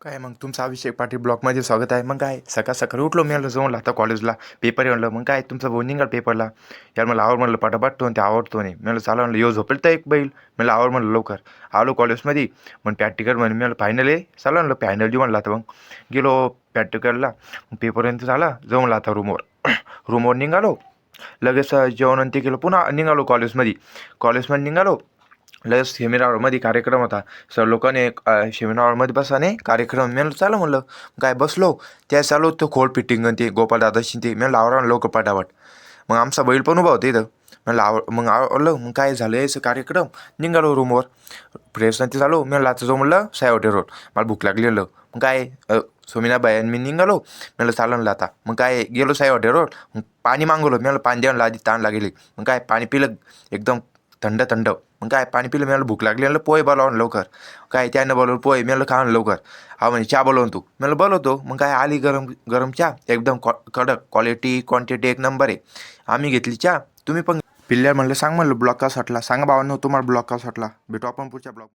काय मग तुमचं अभिषेक पाटील ब्लॉकमध्ये स्वागत आहे. मग काय सकाळ सकाळी उठलो मी म्हणलं जाऊन आता कॉलेजला पेपर आहे म्हणलं. मग काय तुमचा भाऊ निघाल पेपरला. यार मला आवर म्हणलं पटापट तो ते आवडतो नाही म्हणलं चाला म्हणलं येऊ झोपेल तर एक बैल म्हणलं आवर म्हणलं लवकर. आलो कॉलेजमध्ये मग प्रॅक्टिकल म्हणे म्हणलं फायनल आहे चाला म्हणलं फायनल देऊ म्हणलं आता. मग गेलो प्रॅक्टिकलला पेपरपर्यंत झाला जाऊ म्हणलं आता रूमवर रूमवर निघालो लगेच जेवण आणि ते केलं पुन्हा निघालो कॉलेजमध्ये निघालो. लगेच सेमिनारमध्ये कार्यक्रम होता. सर लोकांनी सेमिनारमध्ये बसाने कार्यक्रम मी चालू म्हणलं काय बसलो त्या चालू होतं खोल फिटिंग आणि ते गोपाल दादाशी ते मी आवरा लवकर पटापट. मग आमचा बैल पण उभा होता इथं म्हणलं मग आवडलं मग काय झालं याचं कार्यक्रम निघालो रूमवर फ्रेश ते चालू मी लाचा जो म्हणलं सायवटे रोड मला भूक लागली म्हणलं. मग काय सोमीनाबाई आणि मी निघालो म्हणलं चालू म्हणलं आता. मग काय गेलो सायवटे रोड मग पाणी मागवलं मी म्हणलं पाणी द्यायला आधी ताण लागली. मग काय पाणी पिलं एकदम थंड थंड. मग काय पाणी पिलं मला भूक लागली म्हणलं पोहे बोलावून लवकर. काय त्यानं बोलवलं पोहे मी म्हणलं खा लवकर. हा म्हणे चहा बोलवून तू म्हणलं बोलवतो. मग काय आली गरम गरम चहा एकदम कडक क्वालिटी क्वांटिटी एक नंबर आहे. आम्ही घेतली चहा तुम्ही पण पिल्ल्यार म्हणलं सांग म्हणलं ब्लॉक कसा वाटला सांगा भावांनो तुम्हाला ब्लॉक कसा वाटला. भेटू आपण पुढच्या ब्लॉक.